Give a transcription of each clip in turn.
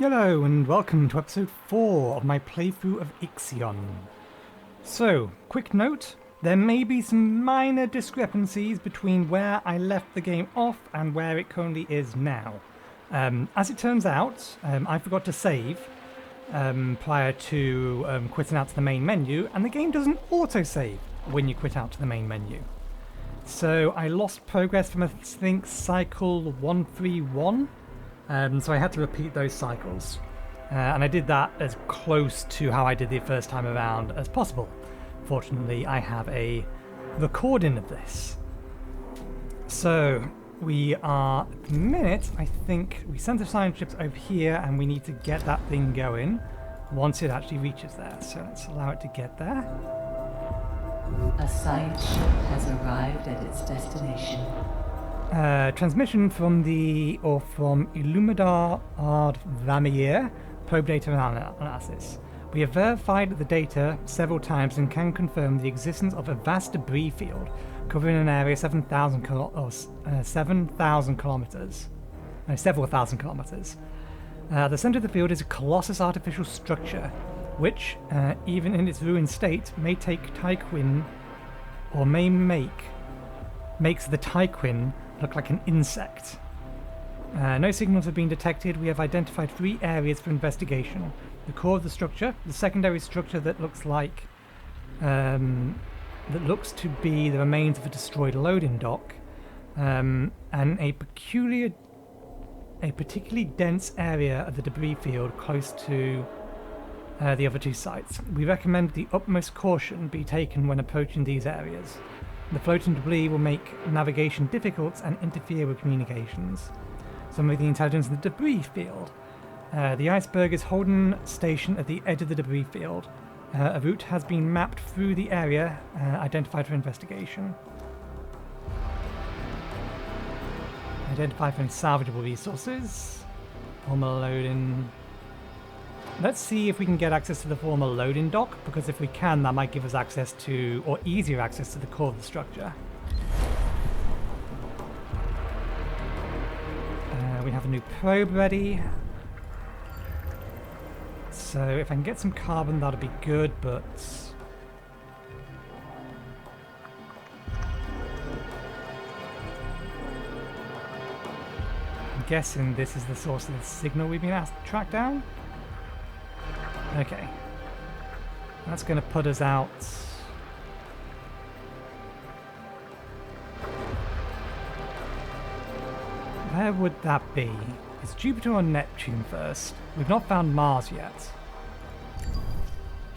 Hello and welcome to episode 4 of my playthrough of IXION. So, quick note, there may be some minor discrepancies between where I left the game off and where it currently is now. As it turns out, I forgot to save prior to quitting out to the main menu, and the game doesn't auto-save when you quit out to the main menu. So I lost progress from, I think, cycle 131. So I had to repeat those cycles, and I did that as close to how I did the first time around as possible. Fortunately, I have a recording of this. So we are, at the minute, I think we sent the science ships over here, and we need to get that thing going once it actually reaches there. So let's allow it to get there. A science ship has arrived at its destination. Transmission from Illumidar Ard Vamir probe data analysis. We have verified the data several times and can confirm the existence of a vast debris field covering an area 7,000 kilometers. Several thousand kilometers. The center of the field is a colossus artificial structure, which, even in its ruined state, may take Tyquin, or makes the Tyquin look like an insect. No signals have been detected. We have identified 3 areas for investigation: the core of the structure, the secondary structure that looks to be the remains of a destroyed loading dock, and a particularly dense area of the debris field close to the other 2 sites. We recommend the utmost caution be taken when approaching these areas. The floating debris will make navigation difficult and interfere with communications. Some of the intelligence in the debris field. The iceberg is holding station at the edge of the debris field. A route has been mapped through the area, identified for investigation. Identify for salvageable resources. Former loading. Let's see if we can get access to the former loading dock, because if we can, that might give us access to, or easier access to, the core of the structure. We have a new probe ready. So if I can get some carbon, that'll be good, but I'm guessing this is the source of the signal we've been asked to track down. Okay, that's going to put us out. Where would that be? Is Jupiter or Neptune first? We've not found Mars yet.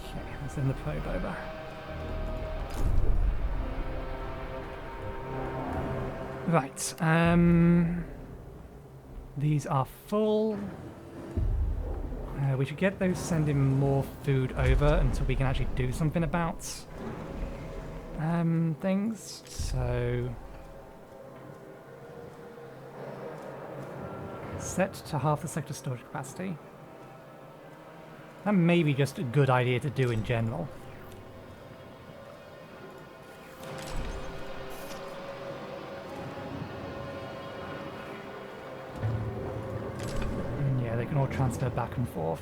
Okay, let's send the probe over. Right, these are full. We should get those sending more food over until we can actually do something about things. So set to half the sector storage capacity. That may be just a good idea to do in general. They can all transfer back and forth.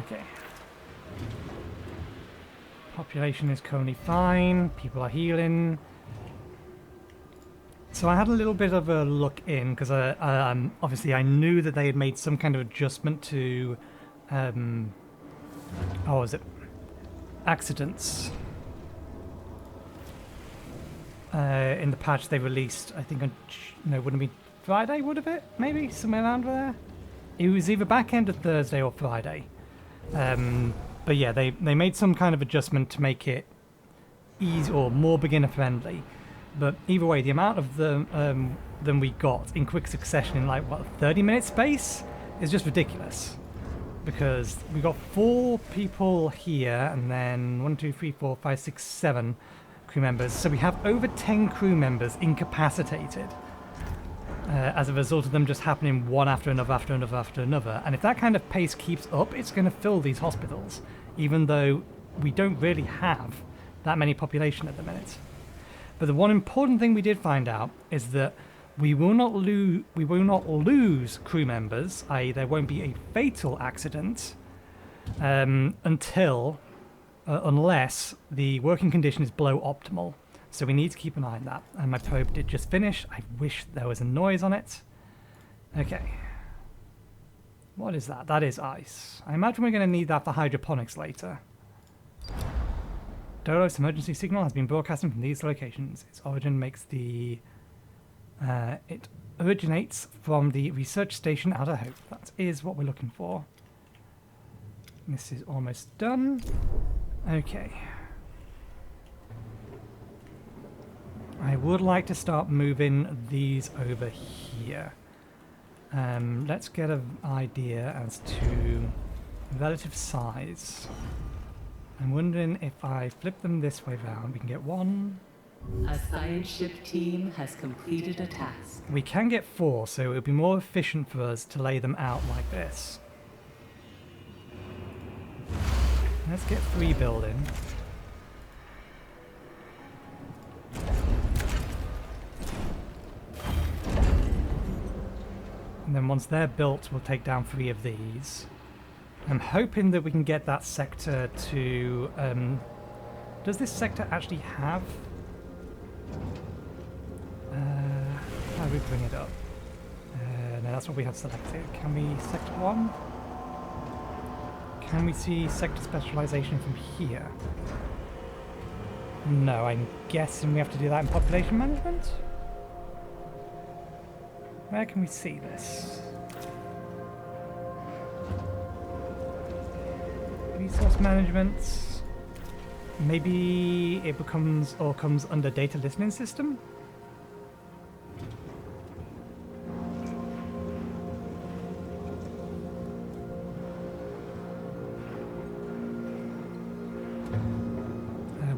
Okay. Population is currently fine. People are healing. So I had a little bit of a look in, because obviously I knew that they had made some kind of adjustment to accidents. In the patch they released, I think wouldn't it be Friday, would it? Maybe, somewhere around there? It was either back end of Thursday or Friday. But yeah, they made some kind of adjustment to make it easy or more beginner friendly. But either way, the amount of them we got in quick succession in like, what, 30-minute space is just ridiculous. Because we got 4 people here, and then 1, 2, 3, 4, 5, 6, 7 crew members. So we have over 10 crew members incapacitated as a result of them just happening one after another after another after another. And if that kind of pace keeps up, it's going to fill these hospitals, even though we don't really have that many population at the minute. But the one important thing we did find out is that We will not lose crew members, i.e. there won't be a fatal accident unless the working condition is below optimal. So we need to keep an eye on that. And my probe did just finish. I wish there was a noise on it. Okay. What is that? That is ice. I imagine we're going to need that for hydroponics later. Dolos emergency signal has been broadcasting from these locations. Its origin makes the... it originates from the research station Outer Hope. That is what we're looking for. This is almost done. Okay. I would like to start moving these over here. Let's get an idea as to relative size. I'm wondering if I flip them this way round, we can get one. A science ship team has completed a task. We can get 4, so it would be more efficient for us to lay them out like this. Let's get 3 building. And then once they're built, we'll take down 3 of these. I'm hoping that we can get that sector to... does this sector actually have... how do we bring it up? No, that's what we have selected. Can we sector 1? Can we see sector specialization from here? No, I'm guessing we have to do that in population management? Where can we see this? Resource management. Maybe it becomes or comes under data listening system?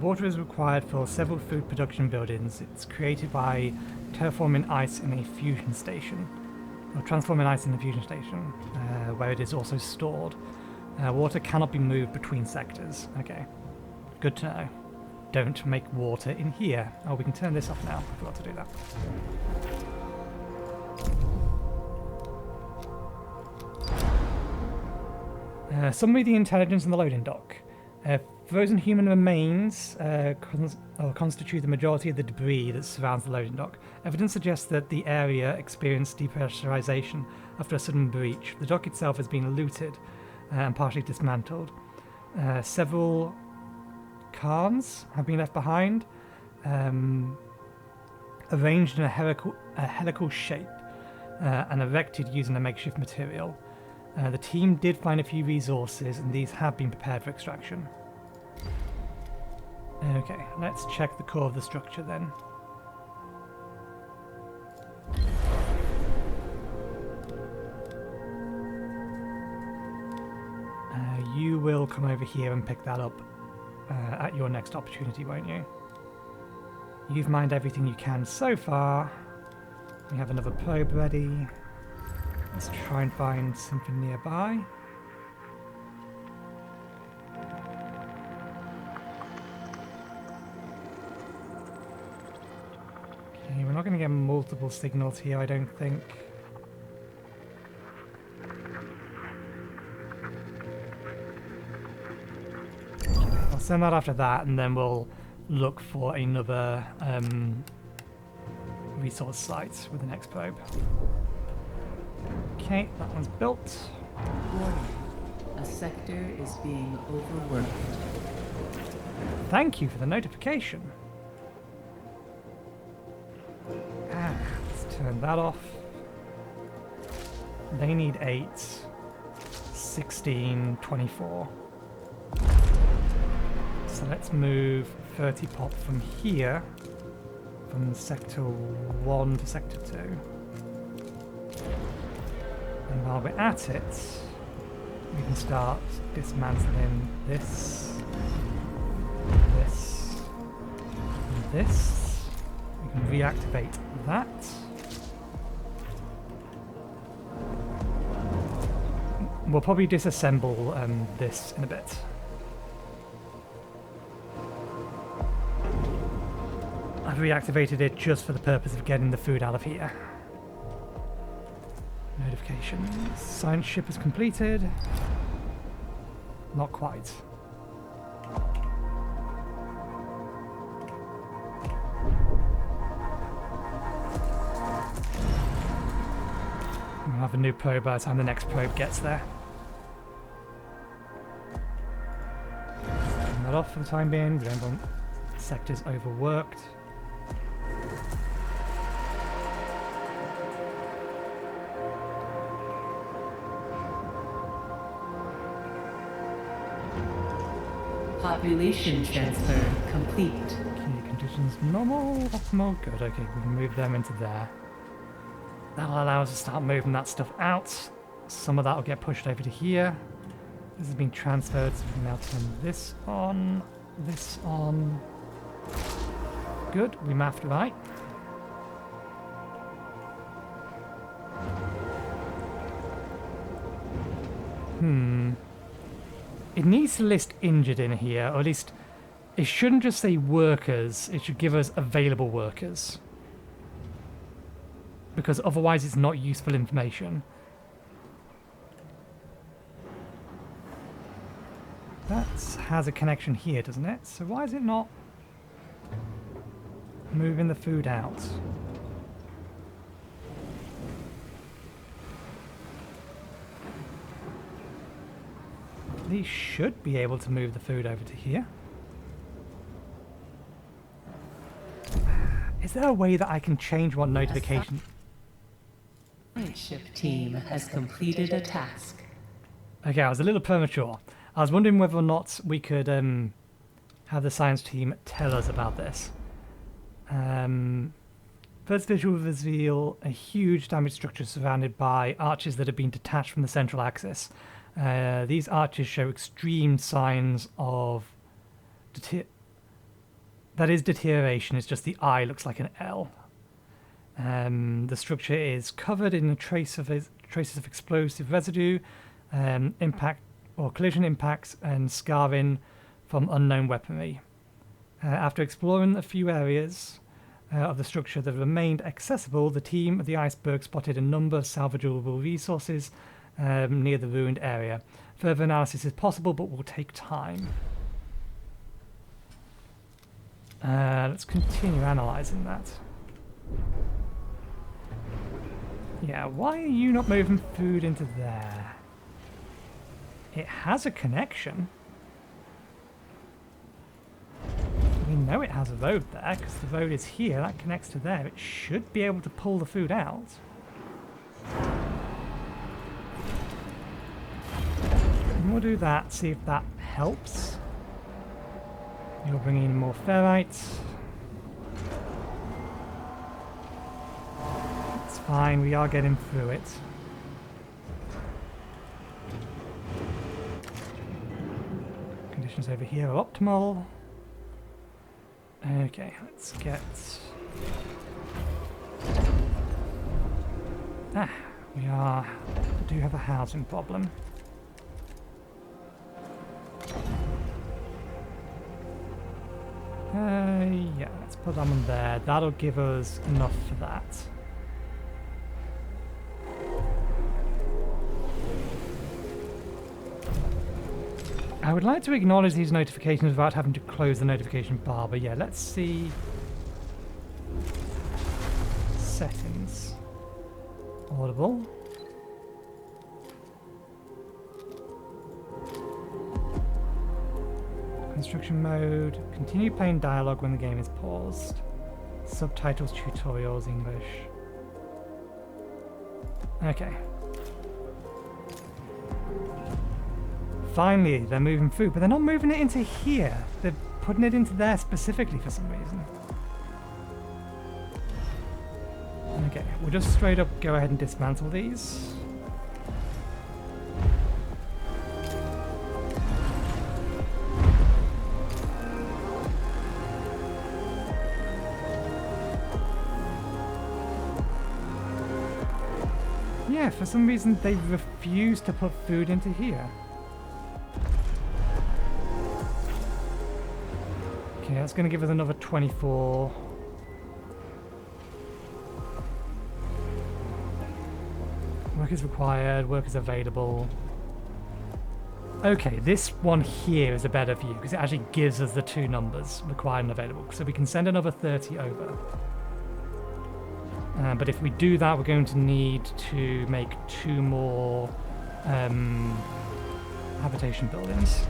Water is required for several food production buildings. It's created by terraforming ice in a fusion station, or transforming ice in a fusion station, where it is also stored. Water cannot be moved between sectors. Okay, good to know. Don't make water in here. Oh, we can turn this off now. I forgot to do that. Summary the intelligence in the loading dock. Frozen human remains constitute the majority of the debris that surrounds the loading dock. Evidence suggests that the area experienced depressurization after a sudden breach. The dock itself has been looted and partially dismantled. Several cairns have been left behind, arranged in a helical shape and erected using a makeshift material. The team did find a few resources, and these have been prepared for extraction. Okay, let's check the core of the structure then. You will come over here and pick that up at your next opportunity, won't you? You've mined everything you can so far. We have another probe ready. Let's try and find something nearby. Okay, we're not going to get multiple signals here, I don't think. I'll send that after that, and then we'll look for another resource site with the next probe. Okay, that one's built. Warning. A sector is being overworked. Thank you for the notification. Let's turn that off. They need 8, 16, 24. So let's move 30 pop from here, from sector 1 to sector 2. And while we're at it, we can start dismantling this, this, and this. We can reactivate that. We'll probably disassemble this in a bit. I've reactivated it just for the purpose of getting the food out of here. Notifications. Science ship is completed. Not quite. We'll have a new probe by the time the next probe gets there. Turn that off for the time being. We don't want sectors overworked. Population transfer complete. Key conditions normal, optimal, good. Okay, we can move them into there. That'll allow us to start moving that stuff out. Some of that will get pushed over to here. This has been transferred, so we can now turn this on, this on. Good, we mapped right. It needs to list injured in here, or at least it shouldn't just say workers, it should give us available workers. Because otherwise it's not useful information. That has a connection here, doesn't it? So why is it not moving the food out? These should be able to move the food over to here. Is there a way that I can change what notification... My ship team has completed a task. Okay, I was a little premature. I was wondering whether or not we could have the science team tell us about this. First visual reveal a huge damaged structure surrounded by arches that have been detached from the central axis. These arches show extreme signs of deterioration. It's just the eye looks like an L. The structure is covered in traces of explosive residue, impact or collision impacts, and scarring from unknown weaponry. After exploring a few areas of the structure that remained accessible, the team of the iceberg spotted a number of salvageable resources near the ruined area. Further analysis is possible, but will take time. Let's continue analysing that. Yeah, why are you not moving food into there? It has a connection. We know it has a road there, because the road is here, that connects to there. It should be able to pull the food out. And we'll do that, see if that helps. You're bringing in more ferrites. It's fine, we are getting through it. Conditions over here are optimal. Okay, let's get... we do have a housing problem. Yeah, let's put that one there. That'll give us enough for that. I would like to acknowledge these notifications without having to close the notification bar, but yeah, let's see. Settings. Audible. Construction mode. Continue playing dialogue when the game is paused. Subtitles, tutorials, English. Okay. Finally, they're moving food, but they're not moving it into here. They're putting it into there specifically for some reason. Okay, we'll just straight up go ahead and dismantle these. Yeah, for some reason they refuse to put food into here. Okay, that's going to give us another 24. Work is required, work is available. Okay, this one here is a better view because it actually gives us the two numbers, required and available. So we can send another 30 over. But if we do that, we're going to need to make 2 more habitation buildings.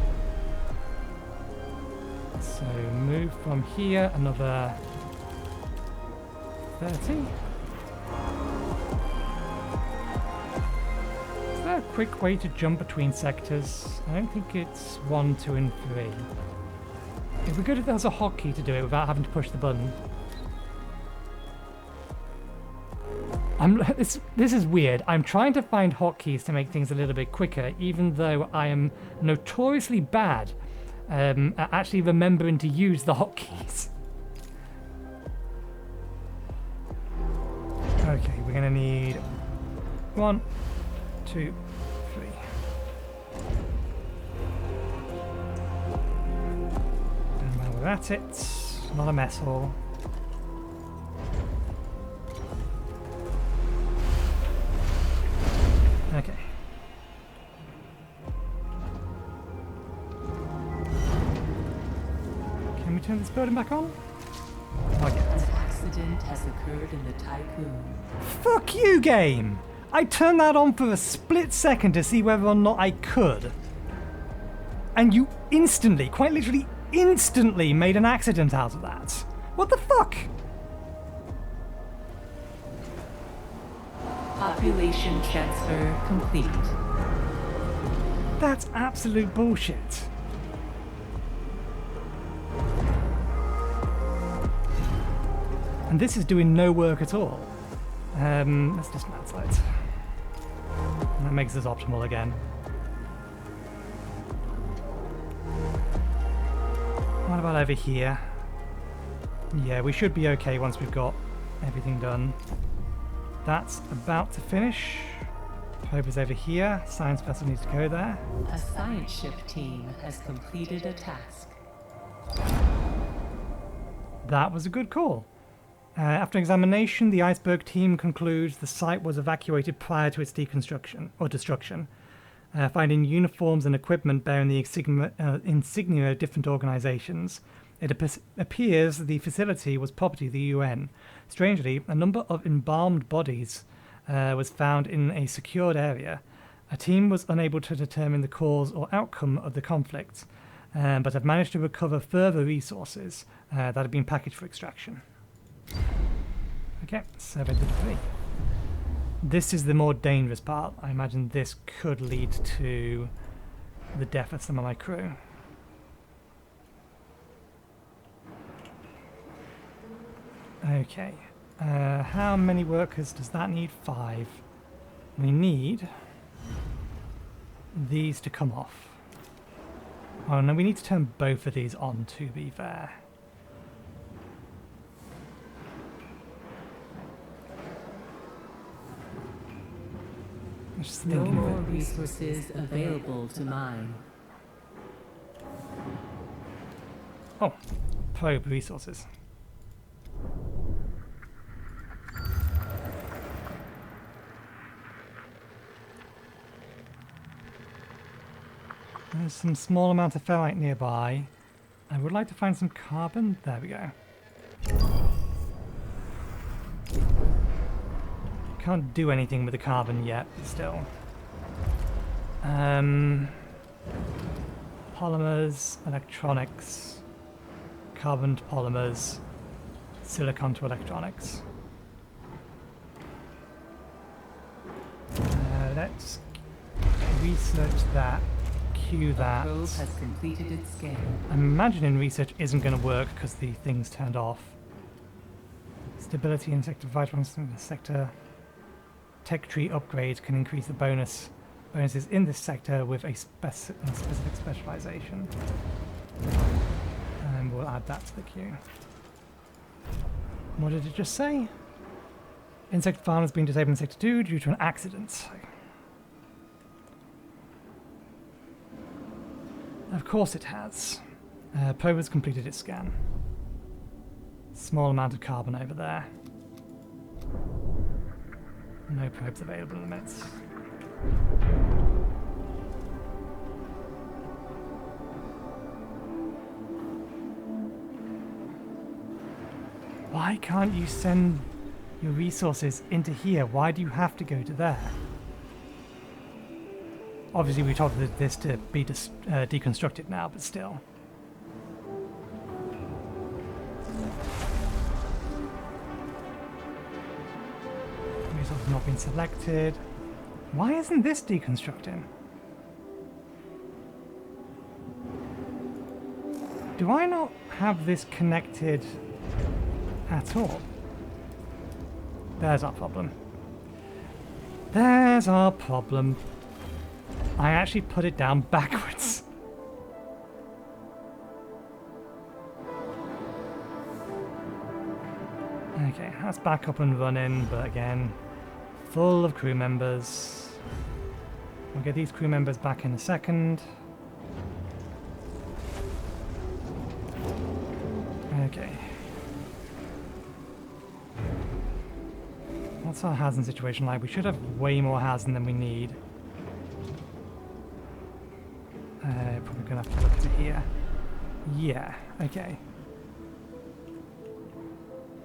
So move from here another 30. Is there a quick way to jump between sectors? I don't think it's 1, 2, and 3. It'd be good if there was a hotkey to do it without having to push the button. This is weird. I'm trying to find hotkeys to make things a little bit quicker, even though I am notoriously bad at actually remembering to use the hotkeys. Okay, we're gonna need 1, 2, 3. And while we're at it, not a mess hall. Okay. Can we turn this building back on? Not yet. An accident has occurred in the Tycoon. Fuck you, game! I turned that on for a split second to see whether or not I could. And you instantly, quite literally instantly, made an accident out of that. What the fuck? Population transfer complete. That's absolute bullshit. And this is doing no work at all. Let's dismantle it. And that makes this optimal again. What about over here? Yeah, we should be okay once we've got everything done. That's about to finish. Probe is over here. Science vessel needs to go there. A science ship team has completed a task. That was a good call. After examination, the iceberg team concludes the site was evacuated prior to its destruction, finding uniforms and equipment bearing the insignia of different organizations. It appears the facility was property of the UN. Strangely, a number of embalmed bodies was found in a secured area. A team was unable to determine the cause or outcome of the conflict, but have managed to recover further resources that have been packaged for extraction. Okay, survey the debris. This is the more dangerous part. I imagine this could lead to the death of some of my crew. Okay, how many workers does that need? 5. We need these to come off. Oh no, we need to turn both of these on, to be fair. Just No thinking of more it. resources available to mine. Oh, probe resources. There's some small amount of ferrite nearby. I would like to find some carbon. There we go. Can't do anything with the carbon yet, but still. Polymers, electronics, carbon to polymers, silicon to electronics. Let's research that, queue that. Probe has completed its scan. I'm imagining research isn't going to work because the thing's turned off. Stability in sector, vitamins in the sector. Tech tree upgrades can increase the bonuses in this sector with a specific specialization. And we'll add that to the queue. What did it just say? Insect farm has been disabled in Sector 2 due to an accident. Of course it has. Probe has completed its scan. Small amount of carbon over there. No probes available in a minute. Why can't you send your resources into here? Why do you have to go to there? Obviously we told this to be deconstructed now, but still. Resource not been selected. Why isn't this deconstructing? Do I not have this connected at all? There's our problem. There's our problem. I actually put it down backwards. Okay, that's back up and running, but again, full of crew members. We'll get these crew members back in a second. Okay. What's our housing situation like? We should have way more housing than we need. Probably gonna have to look at it here. Yeah, okay.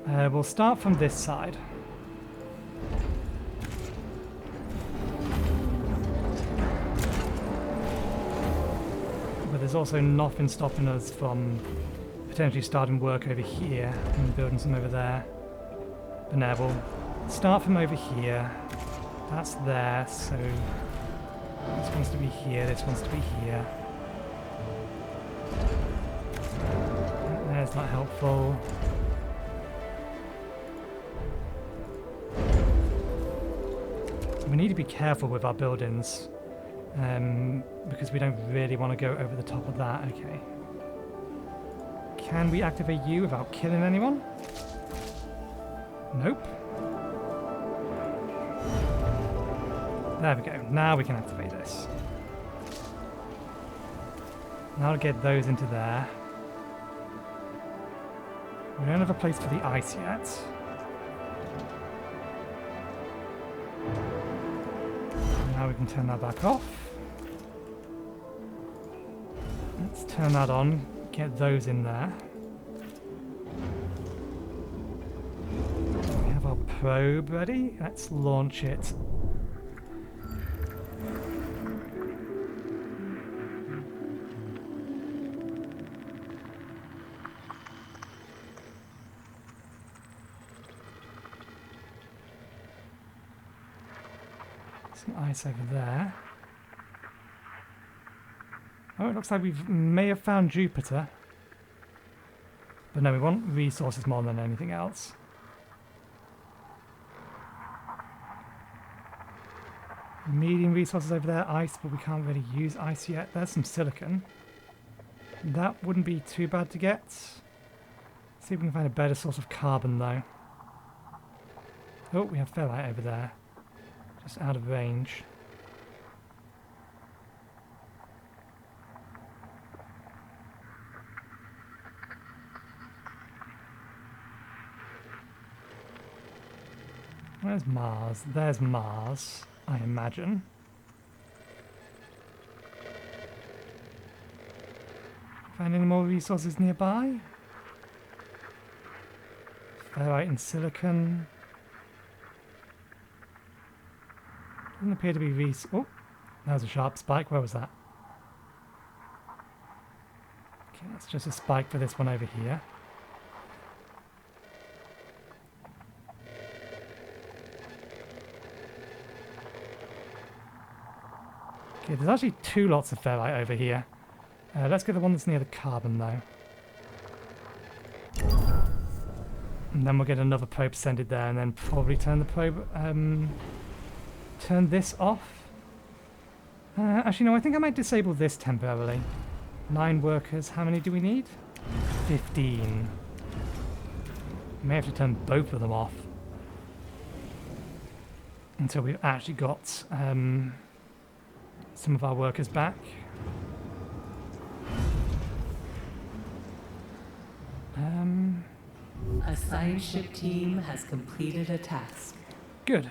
We'll start from this side. But there's also nothing stopping us from potentially starting work over here and building some over there. But now we'll start from over here. That's there, so this wants to be here, this wants to be here. There's not helpful. We need to be careful with our buildings because we don't really want to go over the top of that. Okay. Can we activate you without killing anyone? Nope. There we go. Now we can activate this. Now to get those into there. We don't have a place for the ice yet. Now we can turn that back off. Let's turn that on. Get those in there. We have our probe ready. Let's launch it. Some ice over there. Oh, it looks like we may have found Jupiter. But no, we want resources more than anything else. Medium resources over there, ice, but we can't really use ice yet. There's some silicon. That wouldn't be too bad to get. See if we can find a better source of carbon though. Oh, we have ferrite over there. Just out of range. Where's Mars? There's Mars, I imagine. Find any more resources nearby? Ferrite and silicon. Doesn't appear to be oh, that was a sharp spike. Where was that? Okay, that's just a spike for this one over here. Okay, there's actually two lots of ferrite over here. Let's get the one that's near the carbon though. And then we'll get another probe sended there and then probably turn the probe, turn this off. Actually no, I think I might disable this temporarily. 9 workers, how many do we need? 15. We may have to turn both of them off. Until we've actually got some of our workers back. A science ship team has completed a task. Good.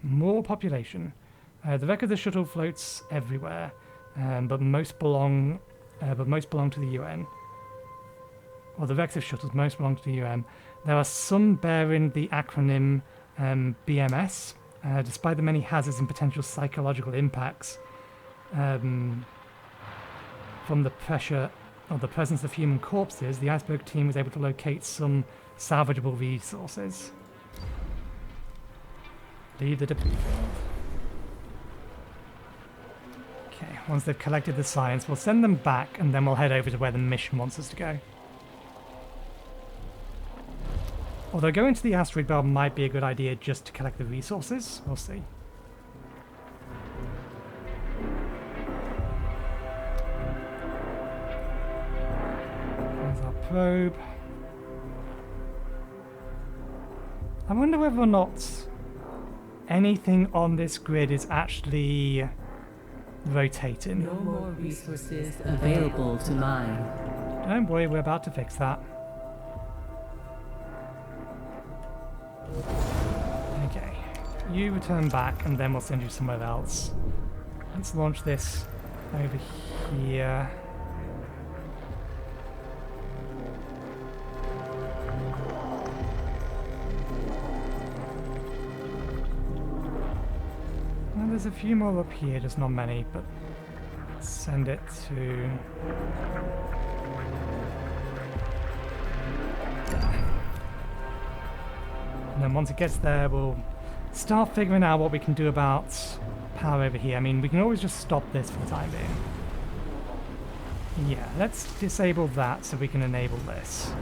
More population. The wreck of the shuttle floats everywhere, but most belong to the UN. Or the wrecks of shuttles most belong to the UN. There are some bearing the acronym BMS, despite the many hazards and potential psychological impacts from the pressure or the presence of human corpses. The iceberg team was able to locate some salvageable resources. Leave the debris field. Okay, once they've collected the science, we'll send them back and then we'll head over to where the mission wants us to go. Although going to the asteroid belt might be a good idea just to collect the resources. We'll see. There's our probe. I wonder whether or not anything on this grid is actually rotating. No more resources available to mine. Don't worry, we're about to fix that. Okay, you return back and then we'll send you somewhere else. Let's launch this over here. Well, there's a few more up here, just not many, but let's send it to... And then once it gets there, we'll start figuring out what we can do about power over here. I mean, we can always just stop this for the time being. Yeah, let's disable that so we can enable this.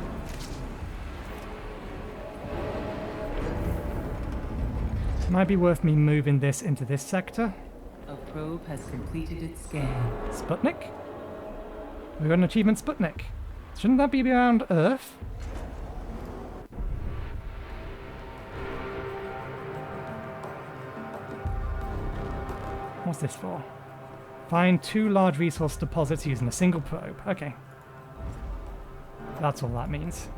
Might be worth me moving this into this sector. A probe has completed its scan. Sputnik? We got an achievement, Sputnik. Shouldn't that be around Earth? What's this for? Find 2 large resource deposits using a single probe. Okay. That's all that means.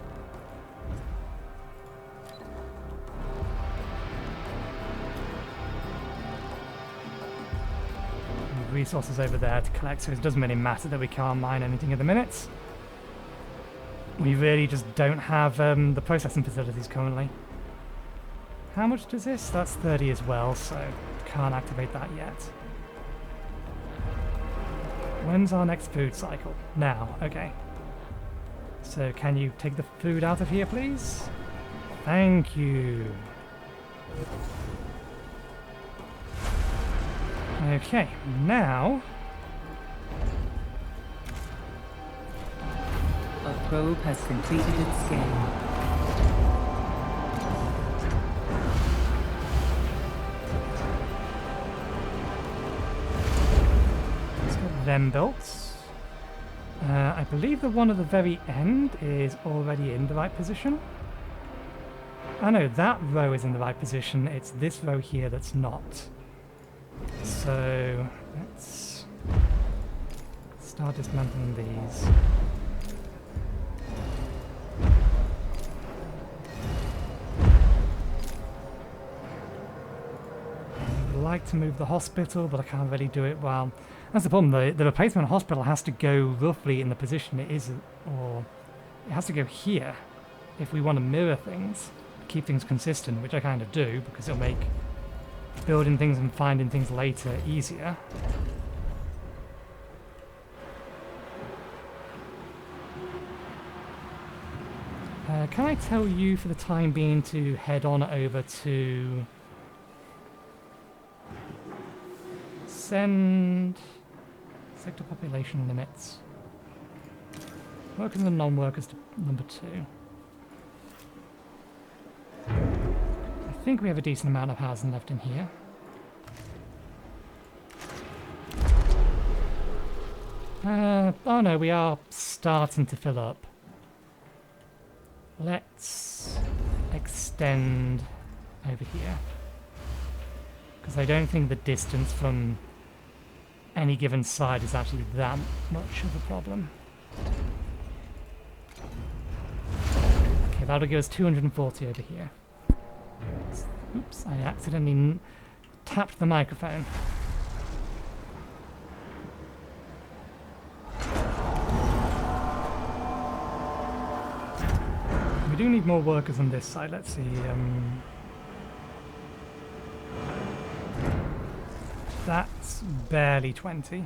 Resources over there to collect, so it doesn't really matter that we can't mine anything at the minute. We really just don't have the processing facilities currently. How much does this? That's 30 as well, so can't activate that yet. When's our next food cycle? Now, okay. So can you take the food out of here, please? Thank you. Okay, now... A probe has completed its scan. Let's get them built. I believe the one at the very end is already in the right position. Oh no, that row is in the right position. It's this row here that's not. So let's start dismantling these. I'd like to move the hospital, but I can't really do it well. That's the problem. The replacement hospital has to go roughly in the position it is, or it has to go here if we want to mirror things, keep things consistent, which I kind of do because it'll make building things and finding things later easier. Can I tell you for the time being to head on over to send sector population limits, workers and non-workers to number 2. I think we have a decent amount of housing left in here. Oh no, we are starting to fill up. Let's extend over here, because I don't think the distance from any given side is actually that much of a problem. Okay, that'll give us 240 over here. Oops, I accidentally tapped the microphone. We do need more workers on this side. Let's see. That's barely 20.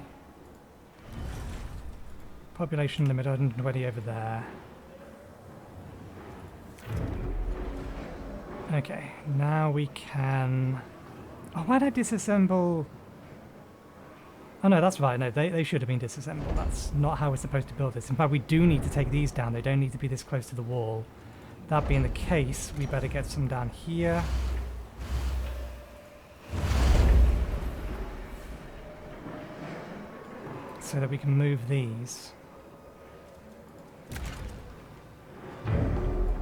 Population limit 120 over there. Okay, now we can... Oh, why did I disassemble? Oh no, that's right. No, they should have been disassembled. That's not how we're supposed to build this. In fact, we do need to take these down. They don't need to be this close to the wall. That being the case, we better get some down here. So that we can move these.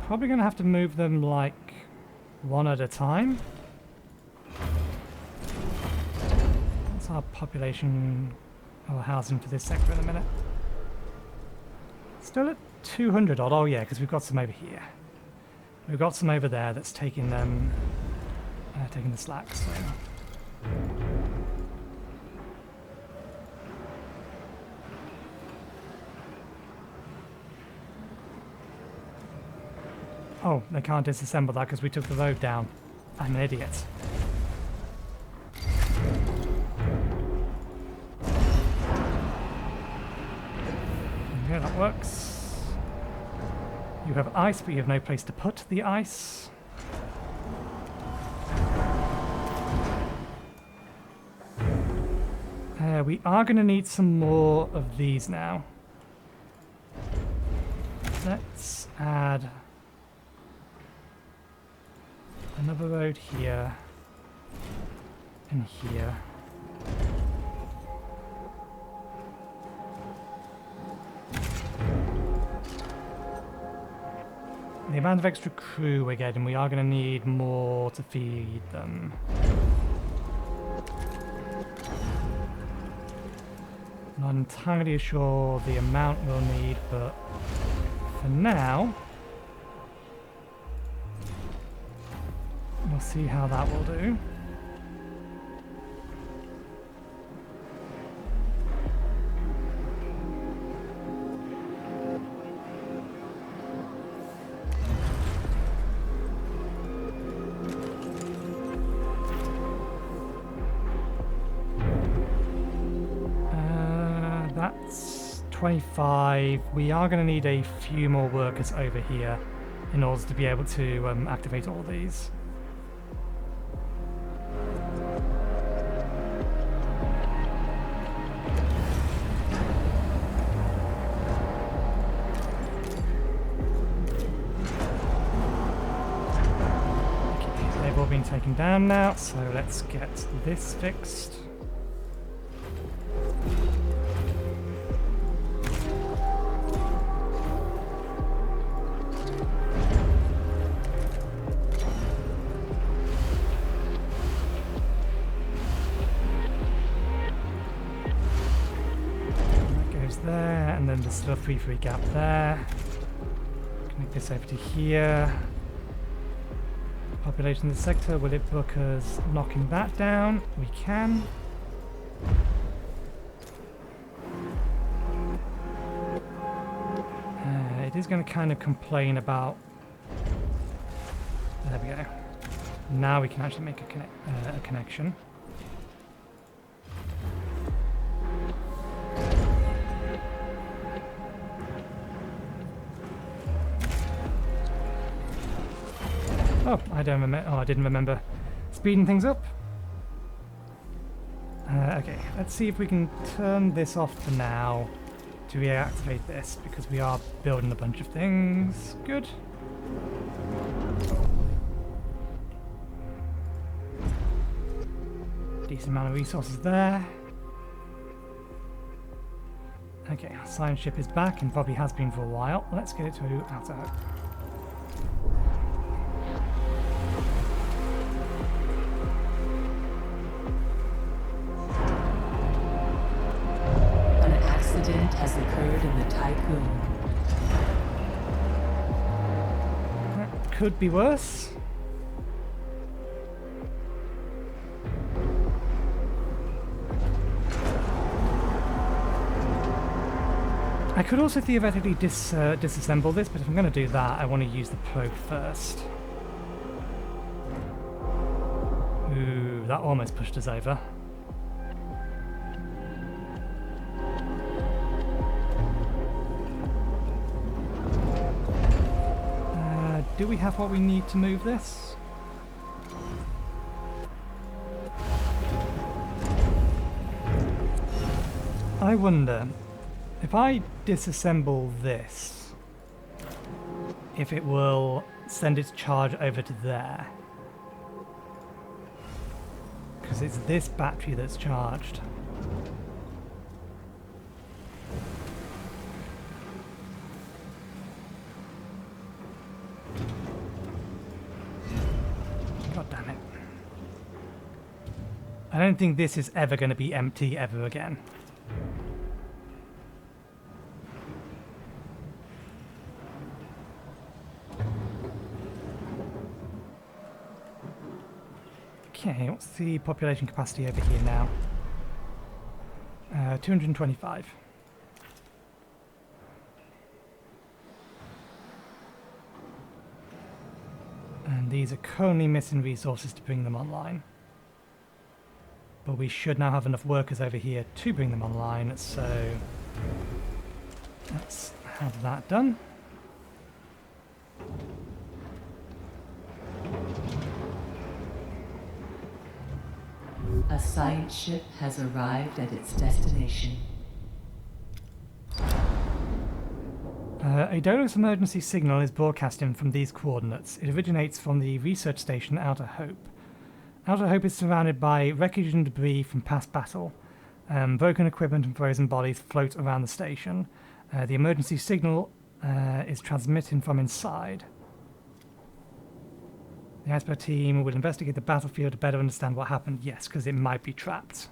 Probably going to have to move them like one at a time. What's our population or housing for this sector in a minute? Still at 200 odd. Oh yeah, because we've got some over here. We've got some over there that's taking them, taking the slack. So. Oh, they can't disassemble that because we took the road down. I'm an idiot. Yeah, that works. You have ice, but you have no place to put the ice. We are going to need some more of these now. Let's add another road here and here. The amount of extra crew we're getting, we are going to need more to feed them. Not entirely sure the amount we'll need, but for now, we'll see how that will do. That's 25. We are going to need a few more workers over here in order to be able to activate all these. Okay, they've all been taken down now, so let's get this fixed. There, and then there's still a free gap there. Connect this over to here. Population of the sector, will it book us knocking that down? We can. It is going to kind of complain about... There we go. Now we can actually make a connection. Oh, I don't remember. Oh, I didn't remember speeding things up. Okay, let's see if we can turn this off for now to reactivate this, because we are building a bunch of things. Good. Decent amount of resources there. Okay, our science ship is back and probably has been for a while. Let's get it to outer hope. Has occurred in the Tycoon. That could be worse. could also theoretically disassemble this, but if I'm going to do that, I want to use the probe first. Ooh, that almost pushed us over. Do we have what we need to move this? I wonder, if I disassemble this, if it will send its charge over to there. Because it's this battery that's charged. God damn it. I don't think this is ever going to be empty ever again. Okay, what's the population capacity over here now? 225. And these are currently missing resources to bring them online. But we should now have enough workers over here to bring them online, so let's have that done. A science ship has arrived at its destination. A Dolos emergency signal is broadcasting from these coordinates. It originates from the research station Outer Hope. Outer Hope is surrounded by wreckage and debris from past battle. Broken equipment and frozen bodies float around the station. The emergency signal is transmitting from inside. The iceberg team will investigate the battlefield to better understand what happened. Yes, because it might be trapped.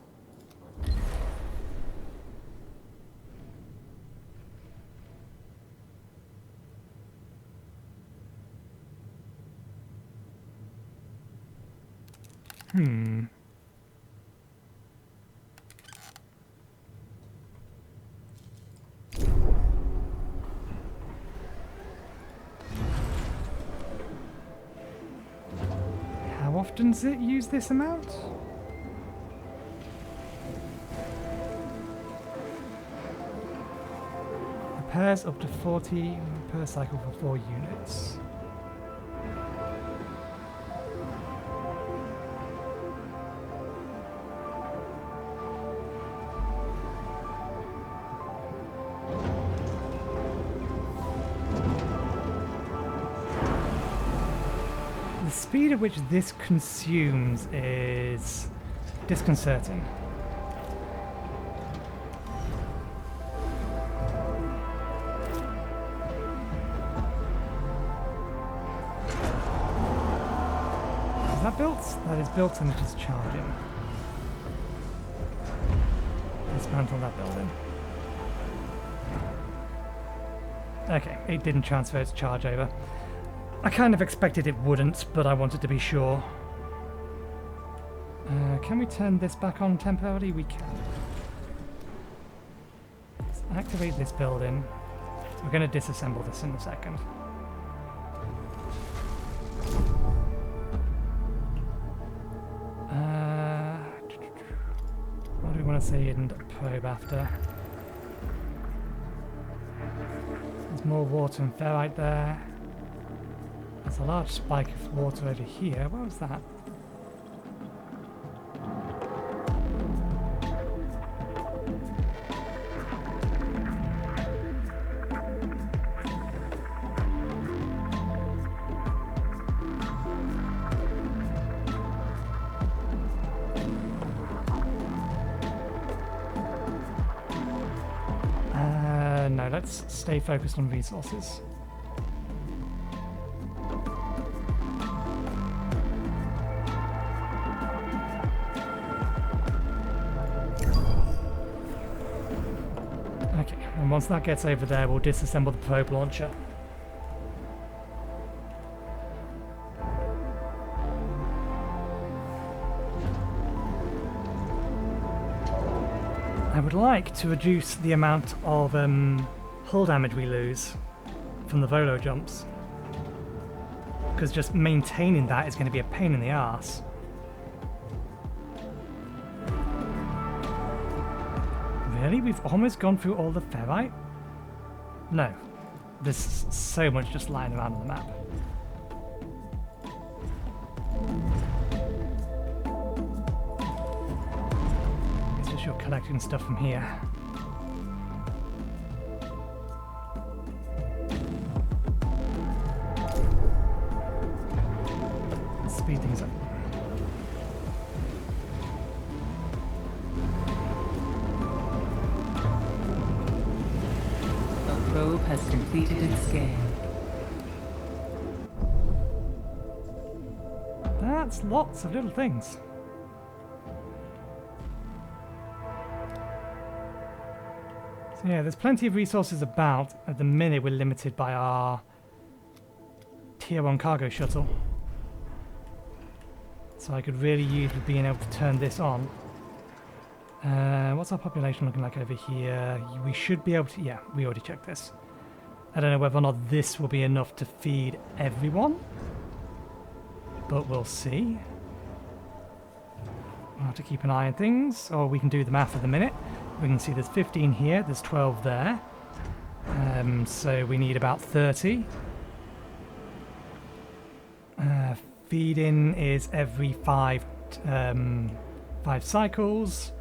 How often does it use this amount? Repairs up to 40 per cycle for 4 units. The speed at which this consumes is disconcerting. Is that built? That is built and it is charging. Dismantle that building. Okay, it didn't transfer its charge over. I kind of expected it wouldn't, but I wanted to be sure. Can we turn this back on temporarily? We can. Let's activate this building. We're going to disassemble this in a second. What do we want to say in probe after? There's more water and ferrite there. There's a large spike of water over here. What was that? No, let's stay focused on resources. Okay, and once that gets over there, we'll disassemble the probe launcher. I would like to reduce the amount of hull damage we lose from the volo jumps. Because just maintaining that is going to be a pain in the arse. Really? We've almost gone through all the ferrite? No. There's so much just lying around on the map. It's just you're collecting stuff from here. Let's speed things up. Probe has completed its scan. That's lots of little things. So yeah, there's plenty of resources about. At the minute we're limited by our Tier 1 cargo shuttle. So I could really use with being able to turn this on. What's our population looking like over here? We should be able to... Yeah, we already checked this. I don't know whether or not this will be enough to feed everyone. But we'll see. We'll have to keep an eye on things. Or we can do the math at the minute. We can see there's 15 here, there's 12 there. So we need about 30. Feeding is every 5 cycles.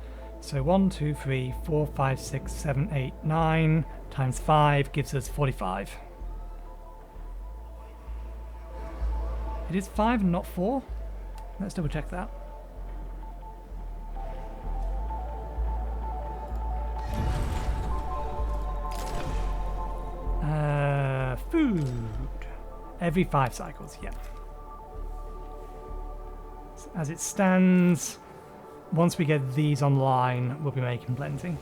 So 1, 2, 3, 4, 5, 6, 7, 8, 9 times 5 gives us 45. It is 5 and not 4. Let's double check that. Food. Every 5 cycles, yeah. So as it stands, once we get these online, we'll be making plenty.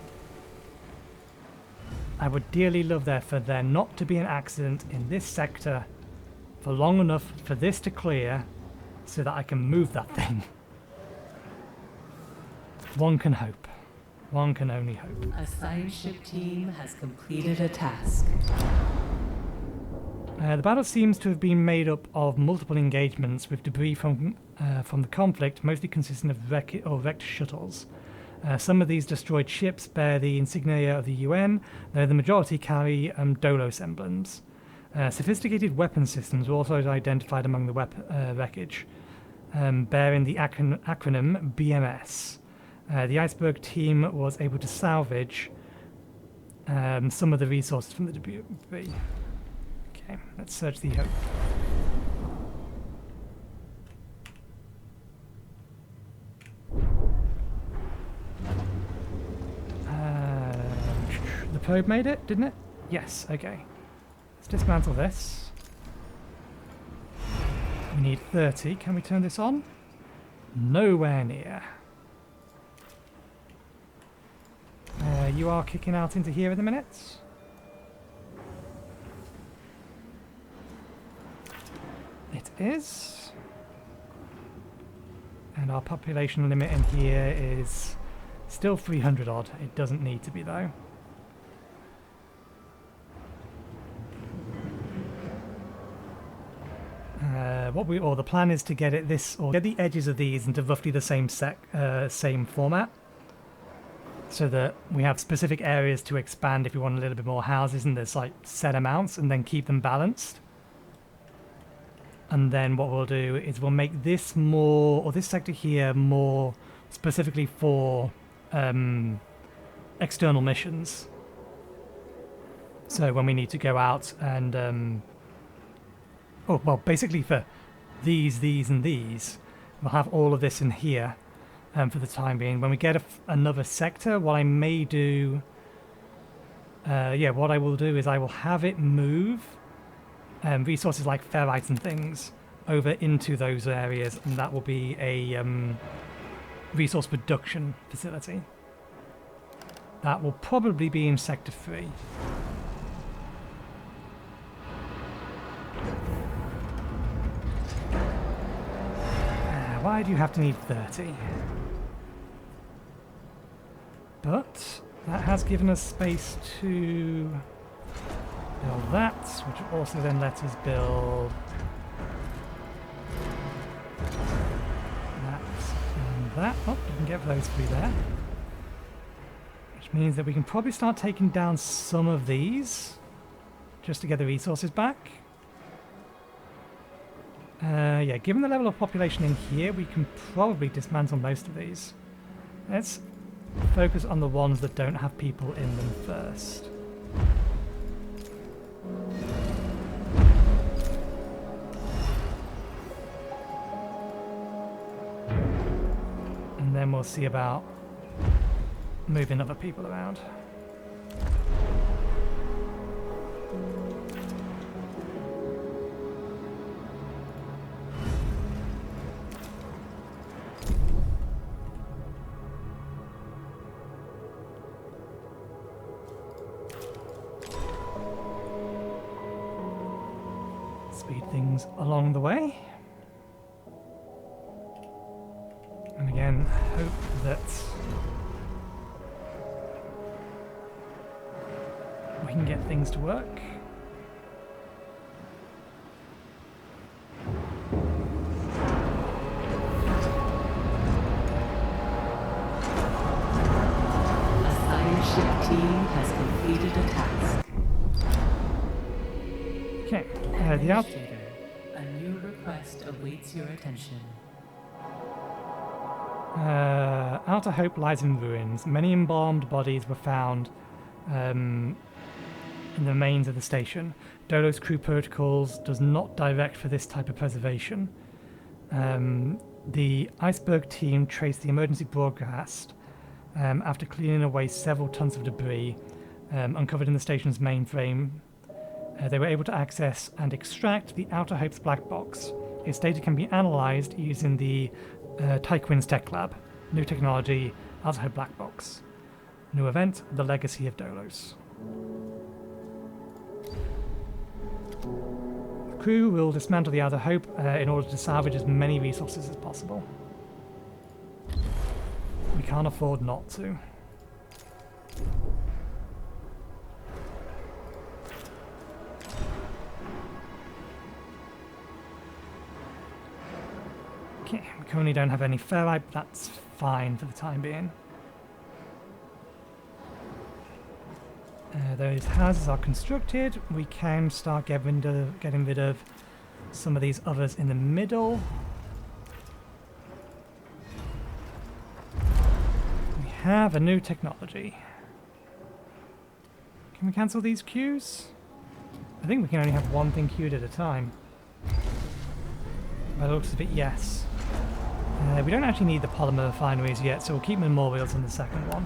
I would dearly love for there not to be an accident in this sector for long enough for this to clear so that I can move that thing. One can hope. One can only hope. A science ship team has completed a task. The battle seems to have been made up of multiple engagements with debris from the conflict, mostly consisting of wrecked shuttles. Some of these destroyed ships bear the insignia of the UN, though the majority carry Dolos emblems. Sophisticated weapon systems were also identified among the wreckage, bearing the acronym BMS. The iceberg team was able to salvage some of the resources from the debris. Okay, let's search the hope. The probe made it, didn't it? Yes, okay. Let's dismantle this. We need 30. Can we turn this on? Nowhere near. You are kicking out into here in a minute. It is. And our population limit in here is still 300 odd. It doesn't need to be though. The plan is to get get the edges of these into roughly the same format, so that we have specific areas to expand if we want a little bit more houses, and there's like set amounts, and then keep them balanced. And then what we'll do is we'll make this more, or this sector here, more specifically for external missions. So when we need to go out and basically for these, and these, we'll have all of this in here for the time being. When we get another sector, what I may do, what I will do is I will have it move resources like ferrite and things over into those areas, and that will be a resource production facility. That will probably be in Sector 3. Why do you have to need 30? But that has given us space to build that, which will also then let us build that and that. Oh, you can get those three there. Which means that we can probably start taking down some of these just to get the resources back. Yeah, given the level of population in here, we can probably dismantle most of these. Let's focus on the ones that don't have people in them first. And then we'll see about moving other people around. Speed things along the way. And again, hope that we can get things to work. A science ship team has completed a task. Okay, the out. A new request awaits your attention. Outer Hope lies in ruins. Many embalmed bodies were found in the remains of the station. Dolo's crew protocols does not direct for this type of preservation. The iceberg team traced the emergency broadcast after clearing away several tons of debris uncovered in the station's mainframe. They were able to access and extract the Outer Hope's black box. Its data can be analysed using the Tyquin's Tech Lab. New technology, Outer Hope black box. New event, the legacy of Dolos. The crew will dismantle the Outer Hope in order to salvage as many resources as possible. We can't afford not to. Okay, we currently don't have any ferrite, but that's fine for the time being. Those houses are constructed. We can start getting rid of some of these others in the middle. We have a new technology. Can we cancel these queues? I think we can only have one thing queued at a time. By the looks of it, yes. We don't actually need the polymer refineries yet, so we'll keep memorials on the second one.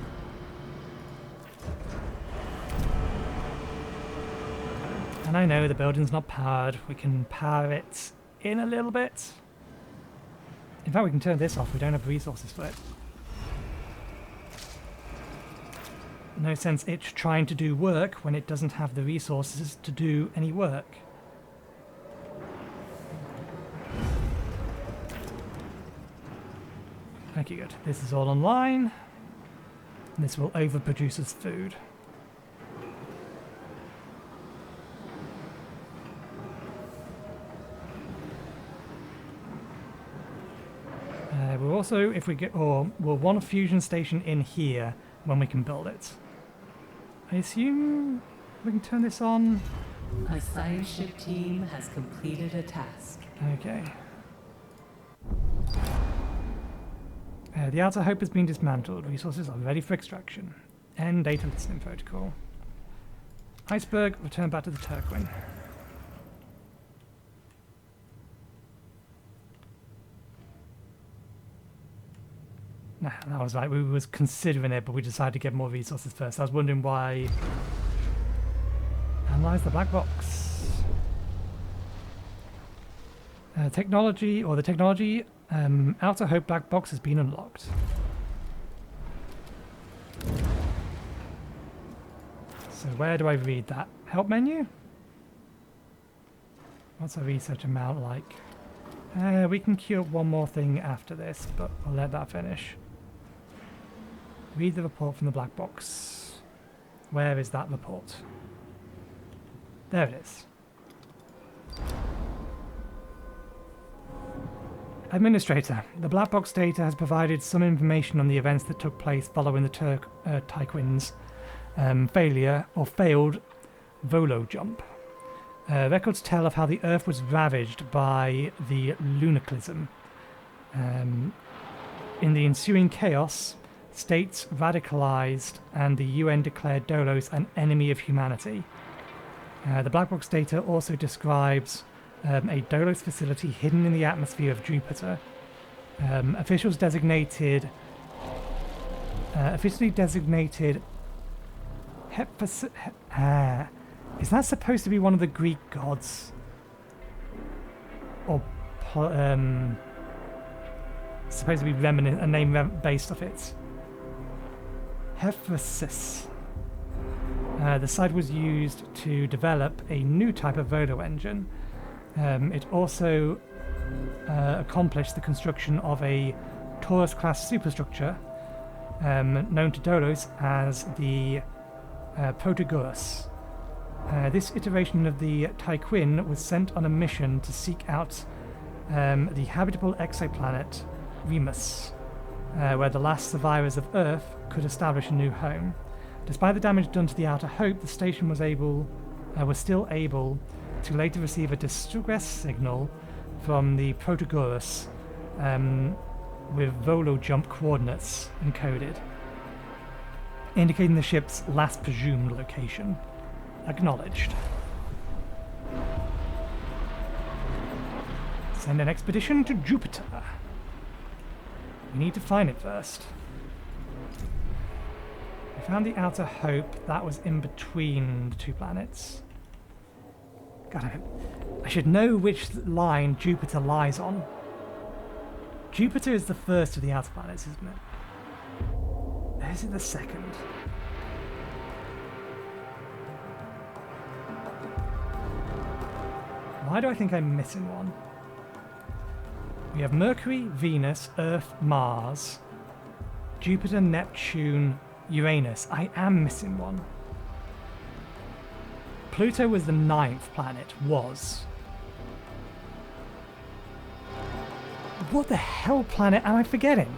And I know the building's not powered. We can power it in a little bit. In fact, we can turn this off. We don't have resources for it. No sense it trying to do work when it doesn't have the resources to do any work. Okay, good. This is all online. This will overproduce us food. We'll also, if we get, or we'll want a fusion station in here when we can build it. I assume we can turn this on. A science ship team has completed a task. Okay. The Outer Hope has been dismantled. Resources are ready for extraction. End data listening protocol. Iceberg, return back to the Turquin. Nah, that was right. We was considering it, but we decided to get more resources first. I was wondering why. Analyze the black box. The technology Outer Hope black box has been unlocked. So where do I read that? Help menu? What's our research amount like? We can queue up one more thing after this, but we'll let that finish. Read the report from the black box. Where is that report? There it is. Administrator, the black box data has provided some information on the events that took place following the Tyquin's failure or failed Volo jump. Records tell of how the Earth was ravaged by the lunaclism. In the ensuing chaos, states radicalized and the UN declared Dolos an enemy of humanity. The black box data also describes a Dolos facility hidden in the atmosphere of Jupiter. Officially designated is that supposed to be one of the Greek gods? Or supposed to be a name based off it? Hephaestus. The site was used to develop a new type of Volo engine. It also accomplished the construction of a Taurus-class superstructure known to Dolos as the Protagoras. This iteration of the Tyquin was sent on a mission to seek out the habitable exoplanet Remus, where the last survivors of Earth could establish a new home. Despite the damage done to the Outer Hope, the station was still able to later receive a distress signal from the Protagoras with Volo jump coordinates encoded, indicating the ship's last presumed location. Acknowledged. Send an expedition to Jupiter. We need to find it first. We found the Outer Hope. That was in between the two planets. God, I should know which line Jupiter lies on. Jupiter is the first of the outer planets, isn't it? Or is it the second? Why do I think I'm missing one? We have Mercury, Venus, Earth, Mars, Jupiter, Neptune, Uranus. I am missing one. Pluto was the 9th planet, was. What the hell planet am I forgetting?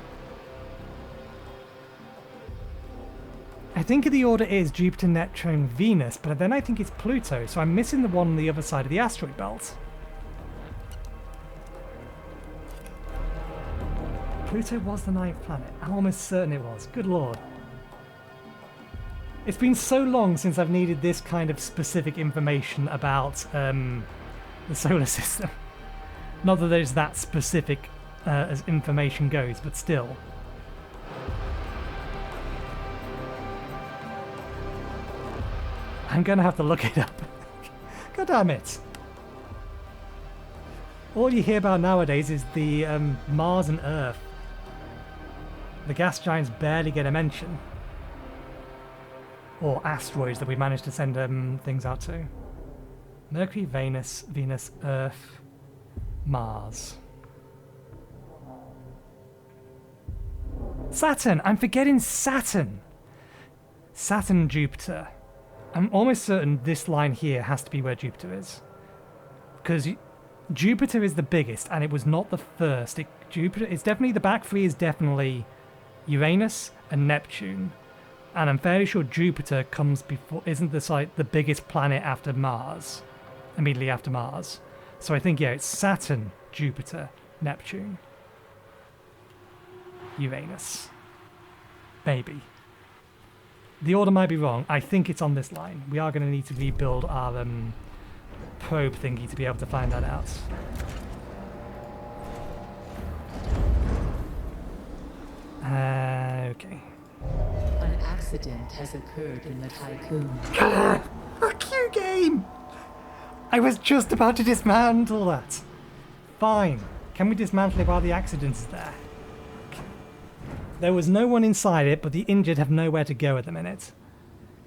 I think the order is Jupiter, Neptune, Venus, but then I think it's Pluto, so I'm missing the one on the other side of the asteroid belt. Pluto was the 9th planet. I'm almost certain it was. Good lord. It's been so long since I've needed this kind of specific information about the solar system. Not that there's that specific as information goes, but still. I'm gonna have to look it up. God damn it. All you hear about nowadays is the Mars and Earth. The gas giants barely get a mention. Or asteroids that we managed to send things out to. Mercury, Venus, Earth, Mars. Saturn! I'm forgetting Saturn! Saturn, Jupiter. I'm almost certain this line here has to be where Jupiter is. Because Jupiter is the biggest, and it was not the first. Jupiter is definitely, the back three is definitely Uranus and Neptune. And I'm fairly sure Jupiter comes before, isn't this like the biggest planet after Mars? Immediately after Mars. So I think, yeah, it's Saturn, Jupiter, Neptune, Uranus. Maybe. The order might be wrong. I think it's on this line. We are going to need to rebuild our probe thingy to be able to find that out. Okay. An accident has occurred in the tycoon. Fuck you, game! I was just about to dismantle that. Fine. Can we dismantle it while the accident is there? There was no one inside it, but the injured have nowhere to go at the minute.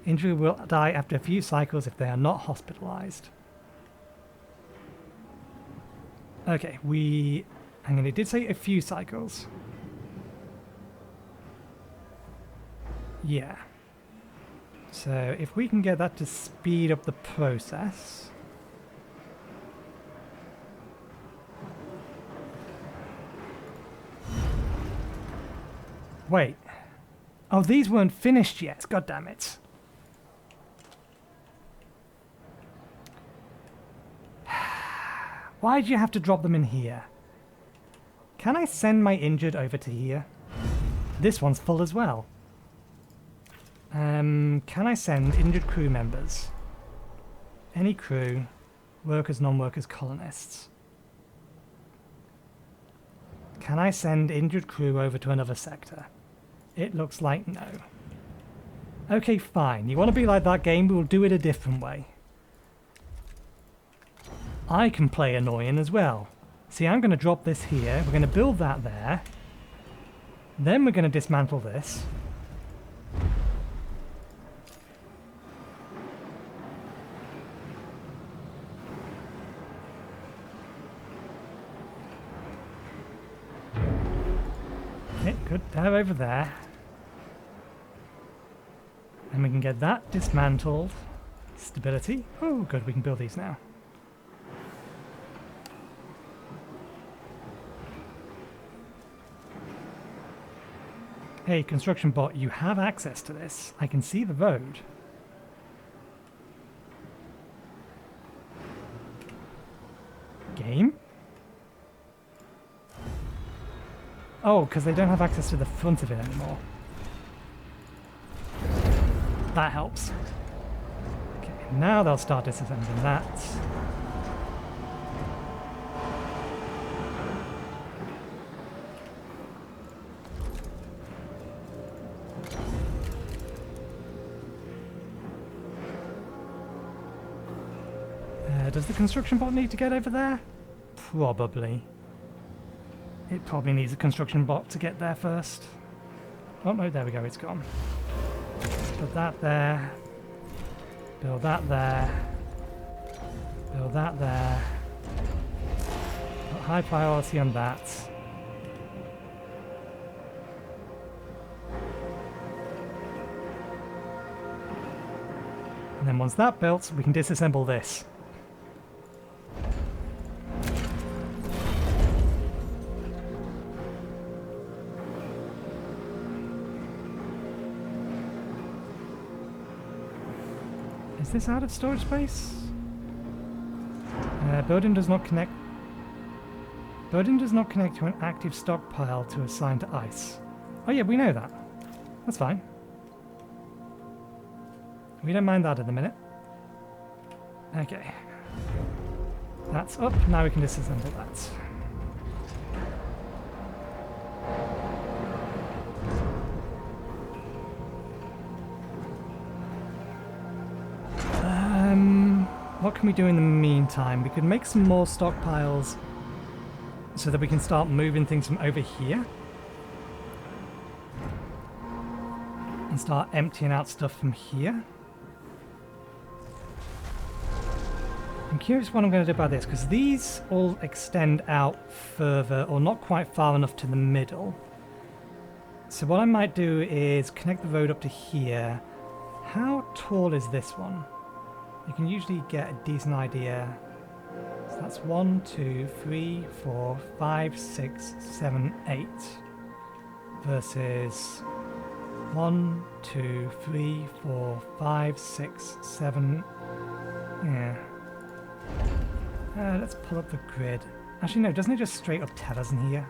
Injured will die after a few cycles if they are not hospitalized. Okay, hang on, it did say a few cycles. Yeah. So if we can get that to speed up the process. Wait. Oh, these weren't finished yet. God damn it. Why do you have to drop them in here? Can I send my injured over to here? This one's full as well. Can I send injured crew members? Any crew, workers, non-workers, colonists. Can I send injured crew over to another sector? It looks like no. Okay, fine. You want to be like that game? We'll do it a different way. I can play annoying as well. See, I'm going to drop this here. We're going to build that there. Then we're going to dismantle this. Okay, good. They're over there. And we can get that dismantled. Stability. Oh, good. We can build these now. Hey, construction bot, you have access to this. I can see the road. Game? Oh, because they don't have access to the front of it anymore. That helps. Okay, now they'll start disassembling that. Does the construction bot need to get over there? Probably. It probably needs a construction bot to get there first. Oh no, there we go, it's gone. Put that there. Build that there. Build that there. Put high priority on that. And then once that's built, we can disassemble this. Is this out of storage space? Building does not connect. Building does not connect to an active stockpile to assign to ice. Oh yeah, we know that. That's fine. We don't mind that at the minute. Okay. That's up. Now we can disassemble that. What can we do in the meantime? We could make some more stockpiles so that we can start moving things from over here and start emptying out stuff from here. I'm curious what I'm going to do about this, because these all extend out further, or not quite far enough to the middle. So what I might do is connect the road up to here. How tall is this one? You can usually get a decent idea. So that's 1, 2, 3, 4, 5, 6, 7, 8 versus 1, 2, 3, 4, 5, 6, 7. Yeah. Let's pull up the grid. Actually, no, doesn't it just straight up tell us in here?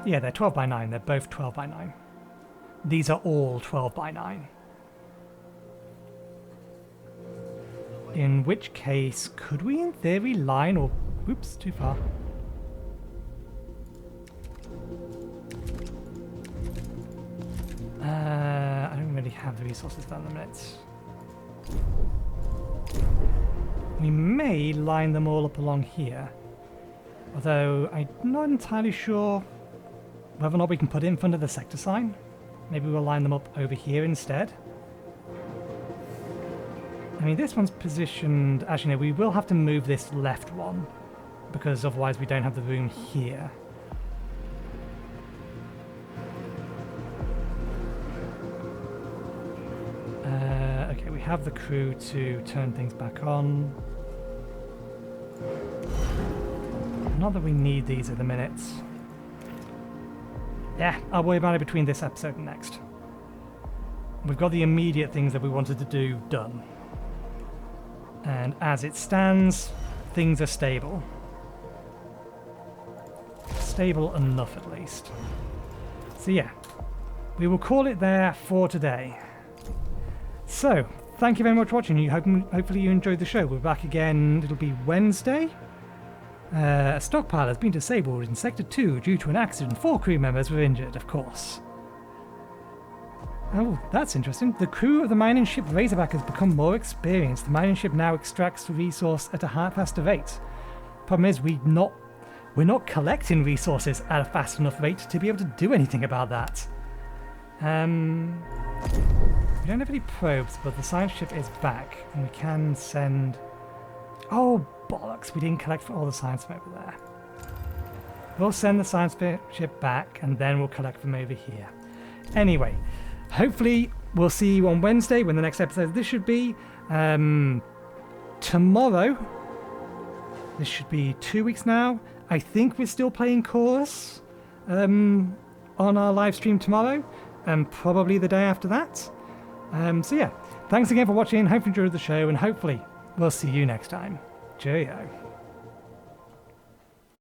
Yeah, they're 12 by 9. They're both 12 by 9. These are all 12 by 9. In which case, could we in theory line or... Oops, too far. I don't really have the resources down the minute. We may line them all up along here. Although I'm not entirely sure whether or not we can put it in front of the sector sign. Maybe we'll line them up over here instead. I mean, this one's positioned... Actually, no, we will have to move this left one, because otherwise we don't have the room here. Okay, we have the crew to turn things back on. Not that we need these at the minute. Yeah, I'll worry about it between this episode and next. We've got the immediate things that we wanted to do done. And as it stands, things are stable. Stable enough, at least. So yeah, we will call it there for today. So, thank you very much for watching. Hopefully you enjoyed the show. We're back again, it'll be Wednesday. A stockpile has been disabled in Sector 2 due to an accident. 4 crew members were injured, of course. Oh, that's interesting. The crew of the mining ship Razorback has become more experienced. The mining ship now extracts resource at a faster rate. Problem is, we're not collecting resources at a fast enough rate to be able to do anything about that. We don't have any probes, but the science ship is back, and we can send... Oh, bollocks, we didn't collect all the science from over there. We'll send the science ship back, and then we'll collect from over here. Anyway, hopefully we'll see you on Wednesday when the next episode of this should be. Tomorrow, this should be 2 weeks now. I think we're still playing Chorus on our live stream tomorrow, and probably the day after that. So yeah, thanks again for watching. Hope you enjoyed the show, and hopefully we'll see you next time. Cheerio.